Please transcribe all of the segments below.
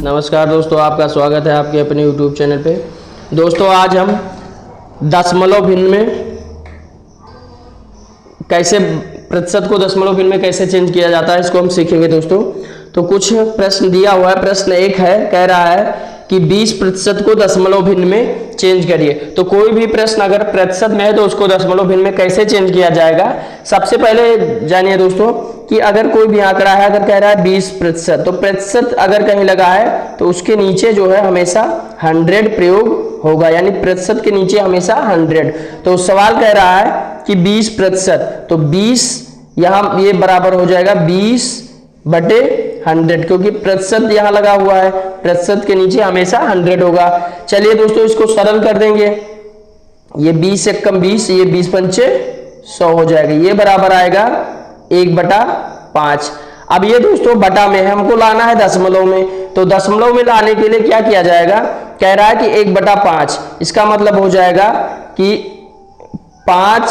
नमस्कार दोस्तों, आपका स्वागत है आपके अपने YouTube चैनल पे। दोस्तों आज हम दशमलव भिन्न में कैसे प्रतिशत को दशमलव भिन्न में कैसे चेंज किया जाता है इसको हम सीखेंगे दोस्तों। तो कुछ प्रश्न दिया हुआ है। प्रश्न एक है, कह रहा है कि 20% को दशमलव भिन्न में चेंज करिए। तो कोई भी प्रश्न अगर प्रतिशत में है तो उसको दशमलव भिन्न में कैसे चेंज किया जाएगा। सबसे पहले जानिए दोस्तों कि अगर कोई भी आंकड़ा है, अगर कह रहा है 20%, तो प्रतिशत अगर कहीं लगा है तो उसके नीचे जो है हमेशा 100 प्रयोग होगा, यानी प्रतिशत के नीचे हमेशा 100। तो सवाल कह रहा है कि 20%, तो 20 यहाँ ये बराबर हो जाएगा 20/100, क्योंकि प्रतिशत यहाँ लगा हुआ है, प्रतिशत के नीचे हमेशा 100 होगा। चलिए दोस्तों इसको सरल कर देंगे। ये 20 एकम 20, ये 20 पंचे 100 हो जाएगा। ये बराबर आएगा 1/5। अब ये दोस्तों बटा में है, हमको लाना है दशमलव में। तो दशमलव में लाने के लिए क्या किया जाएगा, कह रहा है कि 1/5। इसका मतलब हो जाएगा कि 5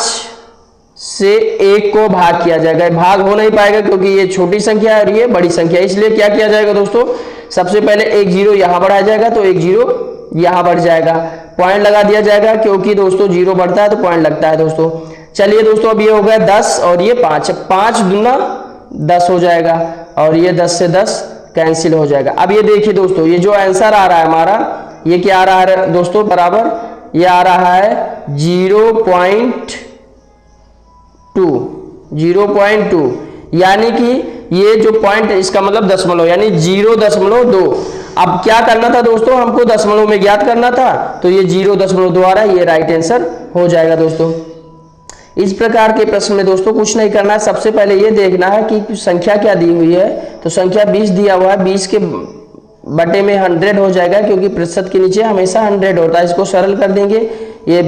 से 1 को भाग किया जाएगा। भाग हो नहीं पाएगा क्योंकि ये छोटी संख्या है और ये बड़ी संख्या है, इसलिए क्या किया जाएगा दोस्तों, सबसे पहले एक 0 यहां बढ़ाया जाएगा, तो एक 0 यहां बढ़ जाएगा। पॉइंट लगा दिया जाएगा क्योंकि दोस्तों 0 बढ़ता है तो पॉइंट लगता है दोस्तों। चलिए दोस्तों अब ये हो गया 10 और ये 5, 5 दूना 10 हो जाएगा और ये 10 से 10 कैंसिल हो जाएगा। अब ये देखिए दोस्तों, ये जो आंसर आ रहा है हमारा, ये क्या आ रहा है दोस्तों, बराबर ये आ रहा है 0.2, यानी कि ये जो पॉइंट, इसका मतलब दशमलव, यानी 0.2। अब क्या करना था दोस्तों, हमको दशमलव में ज्ञात करना था, तो ये 0.2 आ रहा है, ये राइट आंसर हो जाएगा दोस्तों। इस प्रकार के प्रश्न में दोस्तों कुछ नहीं करना है, सबसे पहले ये देखना है कि संख्या क्या दी हुई है। तो संख्या 20 दिया हुआ है, 20 के बटे में 100 हो जाएगा क्योंकि प्रतिशत के नीचे हमेशा 100 होता है। इसको सरल कर देंगे, ये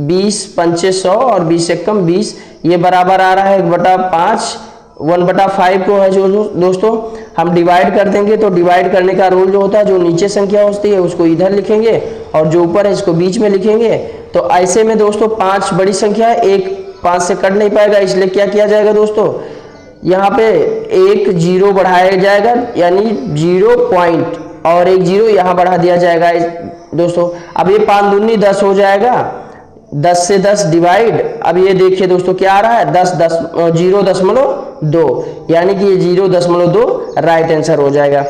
20 पंचे 100 और 20 एकम 20, ये बराबर आ रहा है 1/5। 1/5 को है जो दोस्तों हम डिवाइड कर देंगे। तो डिवाइड करने का रूल जो होता है, जो नीचे संख्या होती है उसको इधर लिखेंगे और जो ऊपर है इसको बीच में लिखेंगे। तो ऐसे में दोस्तों 5 बड़ी संख्या है, एक 5 से कट नहीं पाएगा, इसलिए क्या किया जाएगा दोस्तों, यहाँ पे एक 0 बढ़ाया जाएगा, यानी 0 पॉइंट, और एक 0 यहाँ बढ़ा दिया जाएगा दोस्तों। अब ये 5 दूनी 10 हो जाएगा, 10 से 10 डिवाइड। अब ये देखिए दोस्तों क्या आ रहा है, 0.2, यानी कि ये 0.2 राइट आंसर हो जाएगा।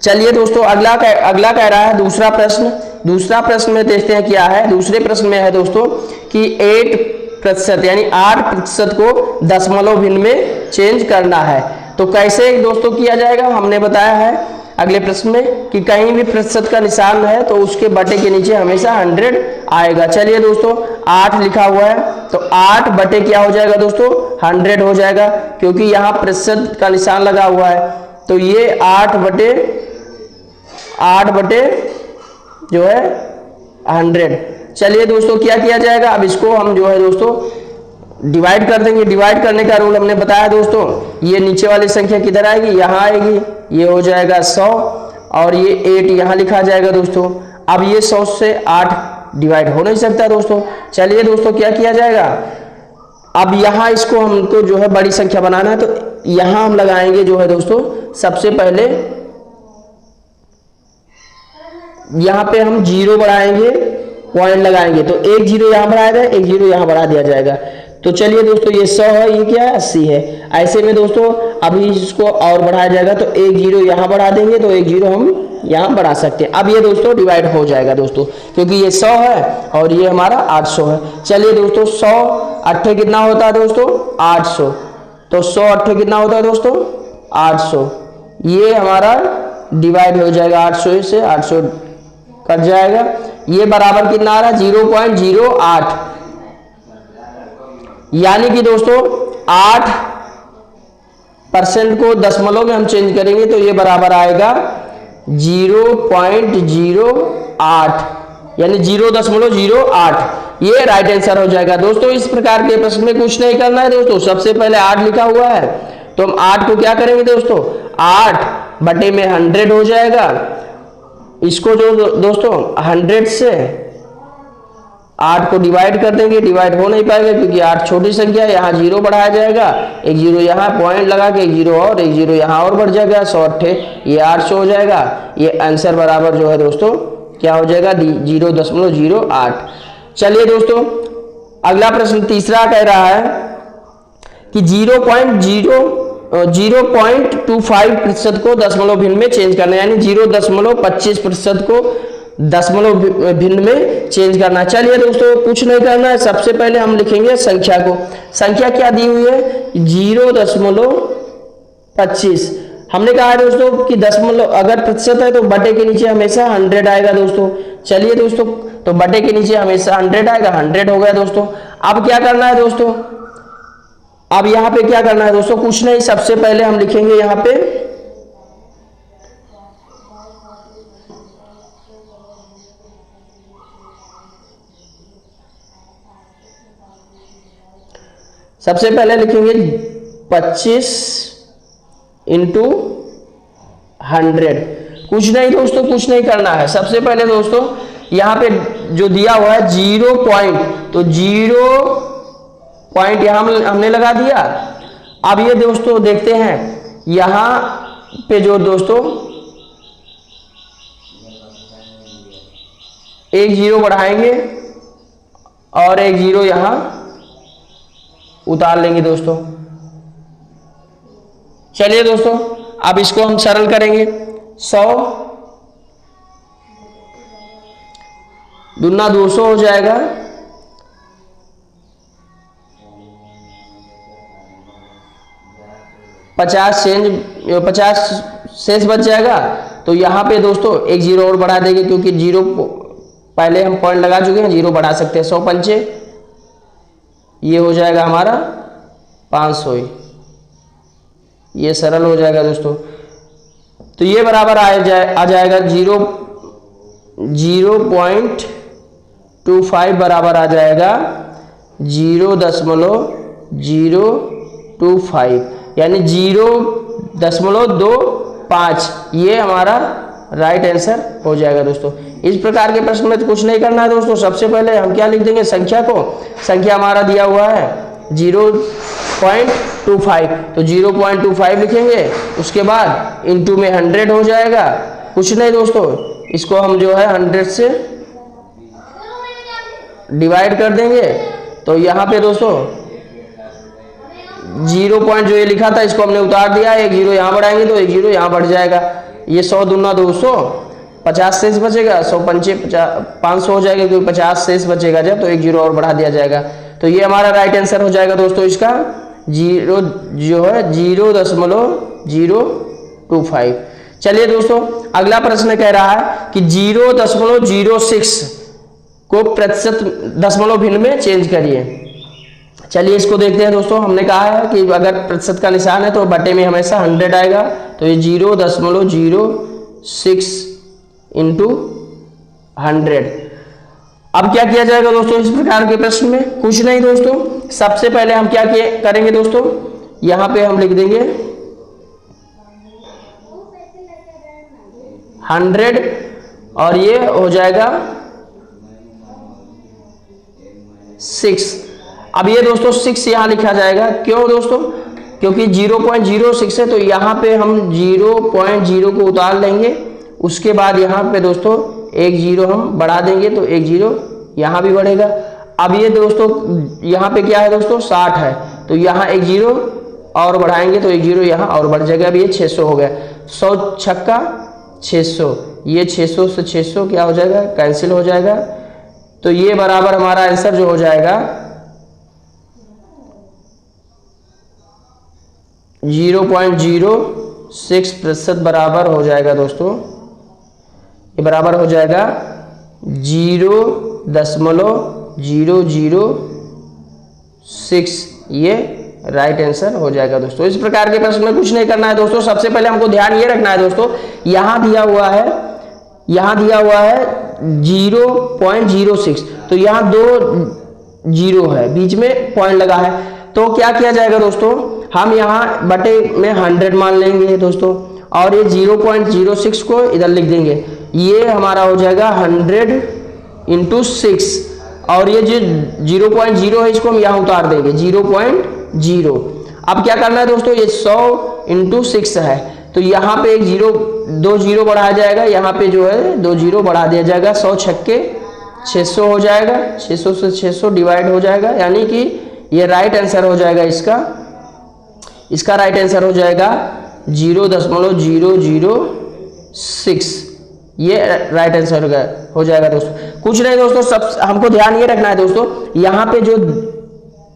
चलिए दोस्तों अगला कह रहा है दूसरा प्रश्न। दूसरा प्रश्न में देखते हैं क्या है। दूसरे प्रश्न में है दोस्तों कि 8% यानी 8% को दशमलव भिन्न में चेंज करना है। तो कैसे दोस्तों किया जाएगा, हमने बताया है अगले प्रश्न में कि कहीं भी प्रतिशत का निशान है तो उसके बटे के नीचे हमेशा 100 आएगा। चलिए दोस्तों 8 लिखा हुआ है, तो 8 बटे क्या हो जाएगा दोस्तों, 100 हो जाएगा, क्योंकि यहाँ प्रतिशत का निशान लगा हुआ है। तो ये 8 बटे जो है 100। चलिए दोस्तों क्या किया जाएगा, अब इसको हम जो है दोस्तों डिवाइड कर देंगे। डिवाइड करने का रूल हमने बताया दोस्तों, ये नीचे वाली संख्या किधर आएगी, यहाँ आएगी, ये हो जाएगा 100 और ये 8 यहाँ लिखा जाएगा दोस्तों। अब ये 100 से 8 डिवाइड हो नहीं सकता दोस्तों। चलिए दोस्तों क्या किया जाएगा, अब यहाँ इसको हमको जो है बड़ी संख्या बनाना है, तो यहाँ हम लगाएंगे जो है दोस्तों, सबसे पहले यहाँ पे हम 0 बढ़ाएंगे, पॉइंट लगाएंगे, तो एक 0 यहाँ बढ़ाया जाए, एक 0 यहाँ बढ़ा दिया जाएगा। तो चलिए दोस्तों ये 100 है, ये क्या है 80 है। ऐसे में दोस्तों अभी इसको और बढ़ाया जाएगा, तो एक 0 यहाँ बढ़ा देंगे, तो एक 0 हम यहाँ बढ़ा सकते हैं। अब ये दोस्तों डिवाइड हो जाएगा दोस्तों, क्योंकि ये 100 है और ये हमारा 800 है। चलिए दोस्तों 100 8 कितना होता है दोस्तों, 800। तो 100 8 कितना होता है दोस्तों, 800। ये हमारा डिवाइड हो जाएगा, 800 से 800 कट जाएगा। ये बराबर कितना आ रहा है, 0.08, यानी कि दोस्तों 8% को दशमलव में हम चेंज करेंगे तो ये बराबर आएगा 0.08, यानी 0.08। ये राइट आंसर हो जाएगा दोस्तों। इस प्रकार के प्रश्न में कुछ नहीं करना है दोस्तों, सबसे पहले 8 लिखा हुआ है, तो हम 8 को क्या करेंगे दोस्तों, 8 बटे में 100 हो जाएगा। इसको जो दोस्तों 100 से 8 को डिवाइड कर देंगे, डिवाइड हो नहीं पाएगा क्योंकि 8 छोटी संख्या है, यहाँ 0 बढ़ाया जाएगा, एक 0 यहाँ पॉइंट लगा के एक 0 और एक 0 यहाँ और बढ़ जाएगा, 100 अट्ठे ये 800 हो जाएगा। ये आंसर बराबर जो है दोस्तों क्या हो जाएगा 0.08। चलिए दोस्तों अगला प्रश्न तीसरा कह रहा है कि 0.25% को दशमलव भिन्न में चेंज करना है, यानी 0.25% को दशमलव भिन्न में चेंज करना है। चलिए दोस्तों कुछ नहीं करना है, सबसे पहले हम लिखेंगे संख्या को। संख्या क्या दी हुई है 0.25। हमने कहा है दोस्तों कि दशमलव अगर प्रतिशत है तो बटे के नीचे हमेशा 100 आएगा दोस्तों। चलिए दोस्तों तो बटे के नीचे हमेशा 100 आएगा, 100 हो गया दोस्तों। अब क्या करना है दोस्तों, अब यहाँ पे क्या करना है दोस्तों, कुछ नहीं, सबसे पहले हम लिखेंगे यहाँ पे सबसे पहले लिखेंगे 25 इंटू 100। कुछ नहीं दोस्तों, कुछ नहीं करना है। सबसे पहले दोस्तों यहाँ पे जो दिया हुआ है 0 पॉइंट, तो 0 पॉइंट यहाँ हमने लगा दिया। अब ये दोस्तों देखते हैं यहाँ पे जो दोस्तों एक 0 बढ़ाएंगे और एक 0 यहाँ उतार लेंगे दोस्तों। चलिए दोस्तों अब इसको हम सरल करेंगे। 100 दूना 200 हो जाएगा, 50 शेष बच जाएगा। तो यहाँ पे दोस्तों एक 0 और बढ़ा देंगे क्योंकि 0 पहले हम पॉइंट लगा चुके हैं, 0 बढ़ा सकते हैं। 100 पंचे ये हो जाएगा हमारा 500, ये सरल हो जाएगा दोस्तों। तो ये बराबर आ जाएगा 0.25 बराबर आ जाएगा 0.025 यानी 0.25। ये हमारा राइट आंसर हो जाएगा दोस्तों। इस प्रकार के प्रश्न में तो कुछ नहीं करना है दोस्तों। सबसे पहले हम क्या लिख देंगे संख्या को, संख्या हमारा दिया हुआ है 0.25, तो 0.25 लिखेंगे, उसके बाद इंटू में 100 हो जाएगा। कुछ नहीं दोस्तों, इसको हम जो है 100 से डिवाइड कर देंगे। तो यहाँ पे दोस्तों 0 पॉइंट जो ये लिखा था इसको हमने उतार दिया, एक 0 यहाँ बढ़ाएंगे तो एक 0 यहाँ बढ़ जाएगा। ये 100 दूना 200, 50 शेष बचेगा, 100 पंचे 500 हो जाएगा क्योंकि 50 शेष बचेगा जब, तो एक 0 और बढ़ा दिया जाएगा। तो ये हमारा राइट आंसर हो जाएगा दोस्तों इसका 0 जो है 0.025। चलिए दोस्तों अगला प्रश्न कह रहा है कि 0.06 को प्रतिशत दशमलव भिन्न में चेंज करिए। चलिए इसको देखते हैं दोस्तों। हमने कहा है कि अगर प्रतिशत का निशान है तो बटे में हमेशा 100 आएगा, तो ये 0.06 इंटू 100। अब क्या किया जाएगा दोस्तों इस प्रकार के प्रश्न में, कुछ नहीं दोस्तों। सबसे पहले हम क्या करेंगे दोस्तों, यहां पे हम लिख देंगे 100 और ये हो जाएगा 6। अब ये दोस्तों 6 यहां लिखा जाएगा, क्यों दोस्तों, क्योंकि 0.06 है तो यहाँ पे हम 0.0 को उतार लेंगे, उसके बाद यहाँ पे दोस्तों एक 0 हम बढ़ा देंगे तो एक 0 यहाँ भी बढ़ेगा। अब ये दोस्तों यहाँ पे क्या है दोस्तों 60 है, तो यहाँ एक 0 और बढ़ाएंगे तो एक 0 यहाँ और बढ़ जाएगा। अब ये 600 हो गया, 100 छक्का 600, ये 600 से 600 क्या हो जाएगा कैंसिल हो जाएगा। तो ये बराबर हमारा आंसर जो हो जाएगा 0.06% बराबर हो जाएगा दोस्तों, ये बराबर हो जाएगा 0.006। ये राइट आंसर हो जाएगा दोस्तों। इस प्रकार के प्रश्न में कुछ नहीं करना है दोस्तों। सबसे पहले हमको ध्यान ये रखना है दोस्तों, यहाँ दिया हुआ है 0.06, तो यहाँ 2 0 है, बीच में पॉइंट लगा है, तो क्या किया जाएगा दोस्तों, हम यहाँ बटे में 100 मान लेंगे दोस्तों, और ये 0.06 को इधर लिख देंगे। ये हमारा हो जाएगा 100 इंटू 6, और ये जो 0.0 है इसको हम यहाँ उतार देंगे 0.0। अब क्या करना है दोस्तों, ये 100 इंटू 6 है, तो यहाँ पे एक 2 जीरो बढ़ाया जाएगा, यहाँ पे जो है 2 जीरो बढ़ा दिया जाएगा, 100 छक्के 600 हो जाएगा, 600 से 600 डिवाइड हो जाएगा, यानी कि ये राइट आंसर हो जाएगा इसका राइट आंसर हो जाएगा 0.006। ये राइट आंसर हो जाएगा दोस्तों। कुछ नहीं दोस्तों, सब हमको ध्यान ये रखना है दोस्तों, यहाँ पे जो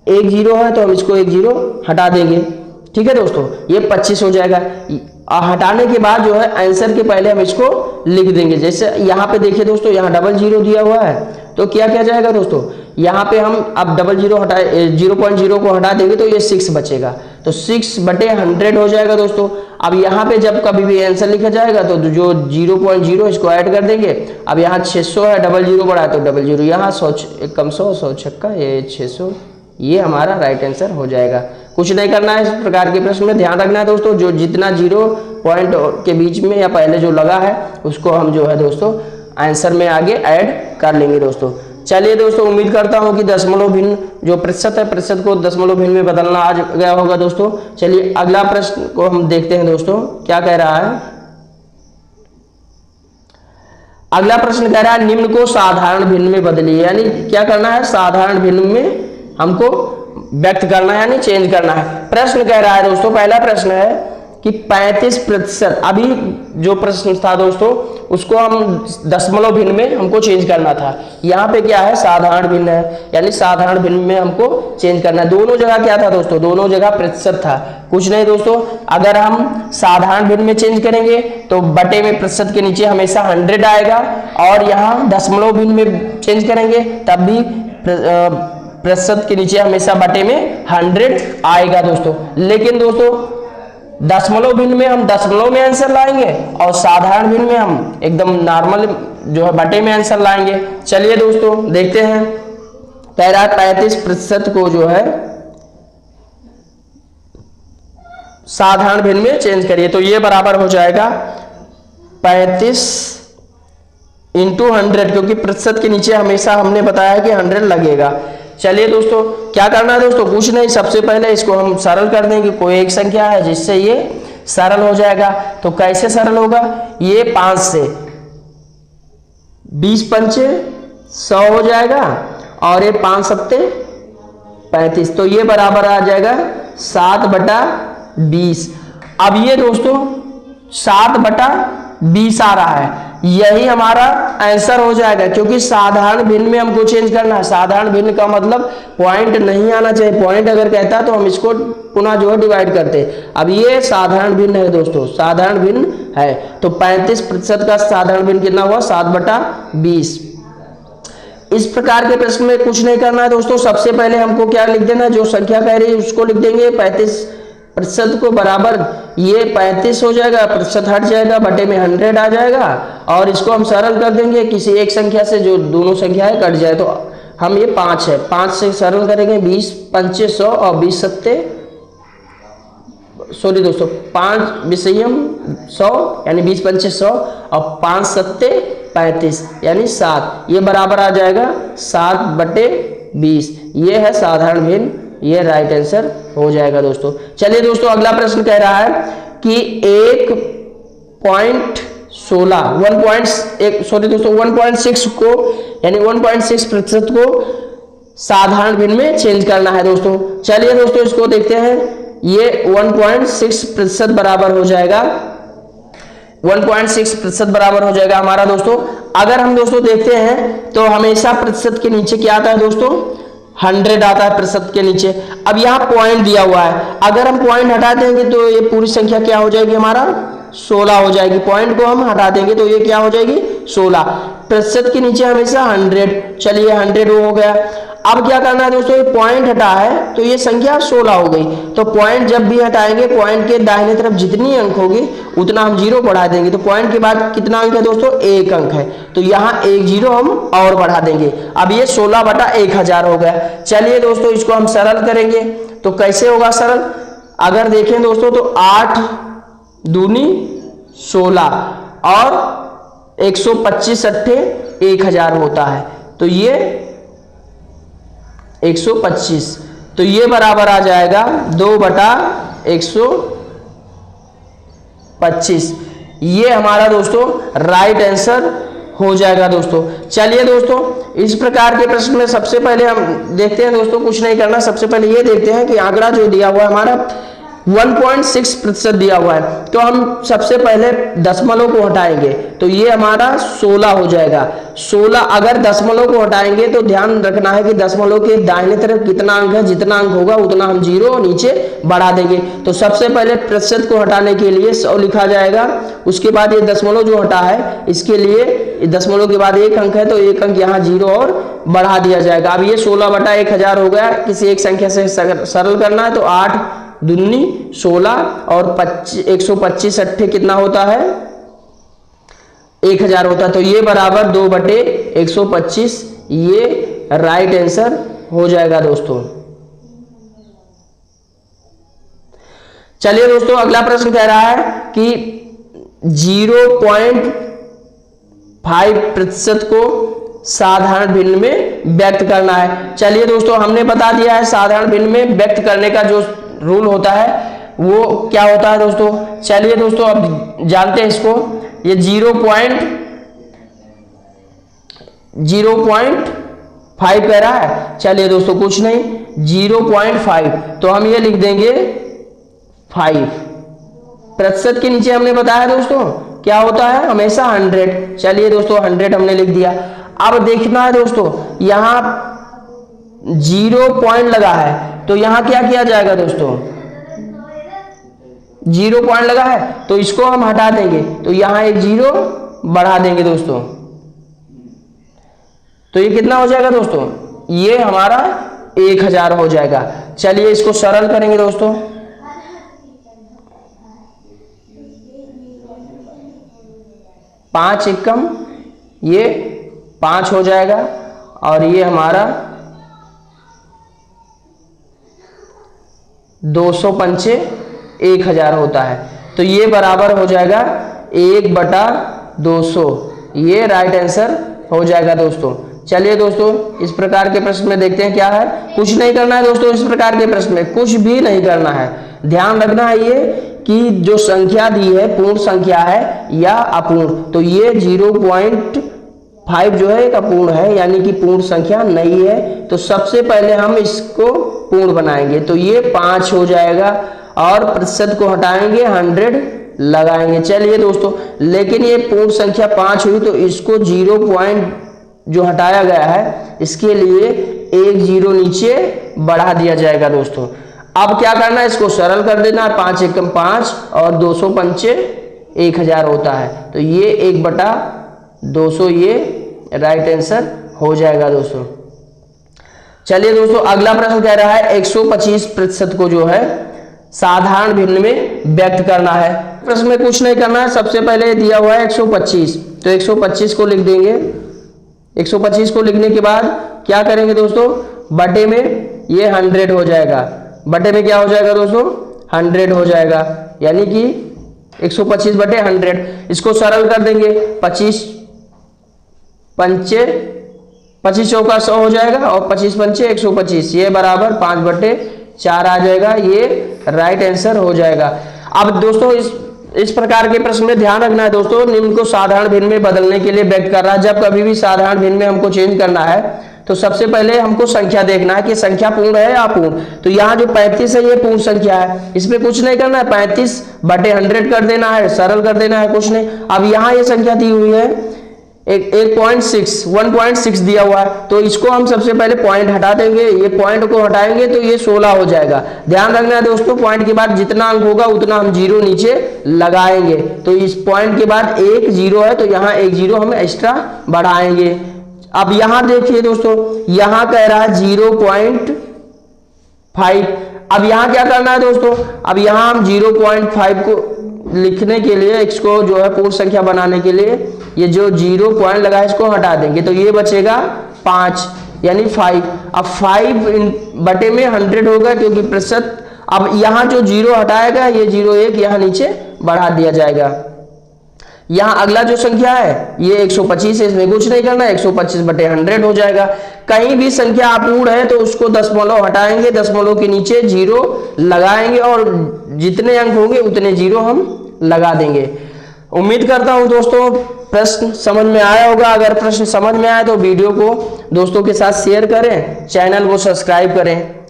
1 जीरो है तो हम इसको 1 जीरो हटा देंगे, ठीक है दोस्तों, ये 25 हो जाएगा। हटाने के बाद जो है आंसर के पहले हम इसको लिख देंगे। जैसे यहाँ पे देखिए दोस्तों, यहाँ डबल जीरो दिया हुआ है, तो क्या क्या जाएगा दोस्तों, यहाँ पे हम अब डबल जीरो हटाए 0.0 को हटा देंगे तो ये 6 बचेगा, तो 6/100 हो जाएगा दोस्तों। अब यहाँ पे जब कभी भी आंसर लिखा जाएगा तो जो 0.0 इसको ऐड कर देंगे। अब यहाँ 600 है, डबल जीरो बढ़ा तो डबल जीरो, यहाँ 100 कम 100 छक्का ये 600, ये हमारा राइट आंसर हो जाएगा। कुछ नहीं करना है इस प्रकार के प्रश्न में, ध्यान रखना है दोस्तों, जो जितना 0 पॉइंट के बीच में या पहले जो लगा है उसको हम जो है दोस्तों आंसर में आगे ऐड कर लेंगे दोस्तों। चलिए दोस्तों, उम्मीद करता हूं कि दशमलव भिन्न जो प्रतिशत है, प्रतिशत को दशमलव भिन्न में बदलना आ गया होगा दोस्तों। चलिए अगला प्रश्न को हम देखते हैं दोस्तों, क्या कह रहा है। अगला प्रश्न कह रहा है निम्न को साधारण भिन्न में बदलिए, यानी क्या करना है, साधारण भिन्न में हमको व्यक्त करना है, यानी चेंज करना है। प्रश्न कह रहा है दोस्तों, पहला प्रश्न है कि 35%, अभी जो प्रश्न था दोस्तों उसको हम दशमलव भिन्न में हमको चेंज करना था। यहाँ पे क्या है, साधारण भिन्न है, यानी साधारण भिन्न में हमको चेंज करना है। दोनों जगह क्या था दोस्तों, दोनों जगह प्रतिशत था। कुछ नहीं दोस्तों, अगर हम साधारण भिन्न में चेंज करेंगे तो बटे में प्रतिशत के नीचे हमेशा 100 आएगा, और यहाँ दशमलव भिन्न में चेंज करेंगे तब भी प्रतिशत के नीचे हमेशा बटे में 100 आएगा दोस्तों। लेकिन दोस्तों दशमलव भिन्न में हम दशमलव में आंसर लाएंगे और साधारण भिन्न में हम एकदम नॉर्मल जो है बटे में आंसर लाएंगे। चलिए दोस्तों देखते हैं, कह रहा है 35% को जो है साधारण भिन्न में चेंज करिए, तो ये बराबर हो जाएगा 35 इंटू 100, क्योंकि प्रतिशत के नीचे हमेशा हमने बताया कि 100 लगेगा। चलिए दोस्तों क्या करना है दोस्तों, कुछ नहीं, सबसे पहले इसको हम सरल कर देंगे। कोई एक संख्या है जिससे ये सरल हो जाएगा, तो कैसे सरल होगा, ये 5 से 20 पंचे 100 हो जाएगा, और ये 5 सत्ते 35, तो ये बराबर आ जाएगा 7/20। अब ये दोस्तों 7/20 आ रहा है, यही हमारा आंसर हो जाएगा, क्योंकि साधारण भिन्न में हमको चेंज करना है। साधारण भिन्न का मतलब पॉइंट नहीं आना चाहिए, पॉइंट अगर कहता तो हम इसको पुनः जो है डिवाइड करते। अब ये साधारण भिन्न है दोस्तों, साधारण भिन्न है, तो 35% का साधारण भिन्न कितना हुआ, 7/20। इस प्रकार के प्रश्न में कुछ नहीं करना है दोस्तों, सबसे पहले हमको क्या लिख देना, जो संख्या कह रही है उसको लिख देंगे। 35% को बराबर ये 35 हो जाएगा, प्रतिशत हट जाएगा, बटे में 100 आ जाएगा, और इसको हम सरल कर देंगे किसी एक संख्या से, जो दोनों संख्याएं कट जाए। तो हम ये 5 है, 5 से सरल करेंगे, 20 पंचे 100 और 20 सत्ते, सॉरी दोस्तों 5 विषयम 100 यानी 20 पंचे 100 और 5 सत्ते 35 यानी 7, ये बराबर आ जाएगा 7/20। ये है साधारण भिन्न, ये राइट आंसर हो जाएगा दोस्तों। चलिए दोस्तों अगला प्रश्न कह रहा है कि 1.6 को यानी 1.6% को साधारण भिन्न में चेंज करना है दोस्तों। चलिए दोस्तों इसको देखते हैं, ये 1.6% बराबर हो जाएगा, 1.6% बराबर हो जाएगा हमारा दोस्तों। अगर हम दोस्तों देखते हैं तो हमेशा प्रतिशत के नीचे क्या आता है दोस्तों, 100 आता है प्रतिशत के नीचे। अब यहाँ पॉइंट दिया हुआ है, अगर हम पॉइंट हटा देंगे तो ये पूरी संख्या क्या हो जाएगी, हमारा 16 हो जाएगी। पॉइंट को हम हटा देंगे तो ये क्या हो जाएगी, 16। प्रतिशत के नीचे हमेशा 100, चलिए 100 हो गया। अब क्या करना है दोस्तों, ये पॉइंट हटा है तो ये संख्या 16 हो गई। तो पॉइंट जब भी हटाएंगे, पॉइंट के दाहिने तरफ जितनी अंक होगी उतना हम 0 बढ़ा देंगे। तो पॉइंट के बाद कितना अंक है दोस्तों, 1 अंक है, तो यहाँ 1 0 हम और बढ़ा देंगे। अब ये 16/1000 हो गया। चलिए दोस्तों इसको हम सरल करेंगे, तो कैसे होगा सरल, अगर देखें दोस्तों तो 8 दूनी 16 और 125 अट्ठे 1000 होता है, तो ये 125, तो ये बराबर आ जाएगा 2/125। ये हमारा दोस्तों राइट आंसर हो जाएगा दोस्तों। चलिए दोस्तों, इस प्रकार के प्रश्न में सबसे पहले हम देखते हैं दोस्तों, कुछ नहीं करना, सबसे पहले ये देखते हैं कि आंकड़ा जो दिया हुआ है हमारा 1.6% दिया हुआ है, तो हम सबसे पहले दशमलव को हटाएंगे, तो ये हमारा 16 हो जाएगा। 16, अगर दशमलव को हटाएंगे तो ध्यान रखना है कि दशमलव के दाहिने तरफ कितना अंक है, जितना अंक होगा उतना हम जीरो नीचे बढ़ा देंगे। तो सबसे पहले प्रतिशत को हटाने के लिए 100 लिखा जाएगा, उसके बाद ये दशमलव जो हटा है इसके लिए दशमलव के बाद एक अंक है तो एक अंक यहाँ जीरो और बढ़ा दिया जाएगा। अब ये 16/1000 हो गया। किसी एक संख्या से सरल करना है तो 8 दूनी 16 और 125 अट्ठे कितना होता है, 1000 होता है, तो ये बराबर 2/125, ये राइट आंसर हो जाएगा दोस्तों। चलिए दोस्तों, अगला प्रश्न कह रहा है कि 0.5% को साधारण भिन्न में व्यक्त करना है। चलिए दोस्तों, हमने बता दिया है साधारण भिन्न में व्यक्त करने का जो रूल होता है वो क्या होता है दोस्तों। चलिए दोस्तों, अब जानते हैं इसको। ये 0.5 कह रहा है। चलिए दोस्तों, कुछ नहीं, 0.5 तो हम ये लिख देंगे 5। प्रतिशत के नीचे हमने बताया दोस्तों क्या होता है, हमेशा 100। चलिए दोस्तों, 100 हमने लिख दिया। अब देखना है दोस्तों, यहां 0 पॉइंट लगा है तो यहां क्या किया जाएगा दोस्तों, 0 पॉइंट लगा है तो इसको हम हटा देंगे, तो यहां एक 0 बढ़ा देंगे दोस्तों, तो ये कितना हो जाएगा दोस्तों, ये हमारा 1000 हो जाएगा। चलिए इसको सरल करेंगे दोस्तों। पांच एकम ये 5 हो जाएगा और ये हमारा 200 पंचे 1000 होता है, तो ये बराबर हो जाएगा 1/200, ये राइट आंसर हो जाएगा दोस्तों। चलिए दोस्तों, इस प्रकार के प्रश्न में देखते हैं क्या है। कुछ नहीं करना है दोस्तों, इस प्रकार के प्रश्न में कुछ भी नहीं करना है। ध्यान रखना है ये कि जो संख्या दी है पूर्ण संख्या है या अपूर्ण, तो ये 0.5 जो है एक अपूर्ण है, यानी कि पूर्ण संख्या नहीं है। तो सबसे पहले हम इसको पूर्ण बनाएंगे, तो ये 5 हो जाएगा और प्रतिशत को हटाएंगे 100 लगाएंगे। चलिए दोस्तों, लेकिन ये पूर्ण संख्या 5 हुई तो इसको 0 पॉइंट जो हटाया गया है इसके लिए एक 0 नीचे बढ़ा दिया जाएगा दोस्तों। अब क्या करना है, इसको सरल कर देना है। 5 एकम 5 और 200 पंचे 1000 होता है, तो ये 1/200 ये राइट आंसर हो जाएगा दोस्तों। चलिए दोस्तों, अगला प्रश्न कह रहा है 125% को जो है साधारण भिन्न में व्यक्त करना है। प्रश्न में कुछ नहीं करना है, सबसे पहले दिया हुआ है 125, तो 125 को लिख देंगे। 125 को लिखने के बाद क्या करेंगे दोस्तों, बटे में ये 100 हो जाएगा, बटे में क्या हो जाएगा दोस्तों, 100 हो जाएगा, यानी कि 125/100। इसको सरल कर देंगे, 25 पंचे 25 चौका 100 हो जाएगा और 25 पंचे 125, ये बराबर 5/4 आ जाएगा, ये राइट आंसर हो जाएगा। अब दोस्तों इस प्रकार के प्रश्न में ध्यान रखना है दोस्तों, निम्न को साधारण भिन्न में बदलने के लिए व्यक्त कर रहा है। जब कभी भी साधारण भिन्न में हमको चेंज करना है तो सबसे पहले हमको संख्या देखना है कि संख्या पूर्ण है या अपूर्ण। तो यहाँ जो 35 है ये पूर्ण संख्या है, इसमें कुछ नहीं करना है, 35/100 कर देना है, सरल कर देना है, कुछ नहीं। अब यहाँ ये संख्या दी हुई है 1.6 दिया हुआ है, तो इसको हम सबसे पहले पॉइंट हटा देंगे, ये पॉइंट को हटाएंगे तो ये 16 हो जाएगा। ध्यान रखना है दोस्तों, पॉइंट के बाद जितना अंक होगा उतना हम 0 नीचे लगाएंगे, तो इस पॉइंट के बाद एक 0 है तो यहाँ एक 0 हम एक्स्ट्रा बढ़ाएंगे। अब यहां देखिए दोस्तों, यहां कह रहा है 0.5। अब यहां क्या करना है दोस्तों, अब यहां हम 0.5 को लिखने के लिए, इसको जो है पूर्ण संख्या बनाने के लिए ये जो 0 पॉइंट लगा है इसको हटा देंगे, तो ये बचेगा 5 यानी 5। अब 5 बटे में 100 होगा क्योंकि प्रतिशत। अब यहां जो 0 हटाएगा ये 0 एक यहां नीचे बढ़ा दिया जाएगा, यहाँ अगला जो संख्या है ये 125 है, इसमें कुछ नहीं करना, 125/100 हो जाएगा। कहीं भी संख्या अपूर्ण है तो उसको दशमलव हटाएंगे, दशमलव के नीचे जीरो लगाएंगे और जितने अंक होंगे उतने जीरो हम लगा देंगे। उम्मीद करता हूं दोस्तों प्रश्न समझ में आया होगा। अगर प्रश्न समझ में आया तो वीडियो को दोस्तों के साथ शेयर करें, चैनल को सब्सक्राइब करें।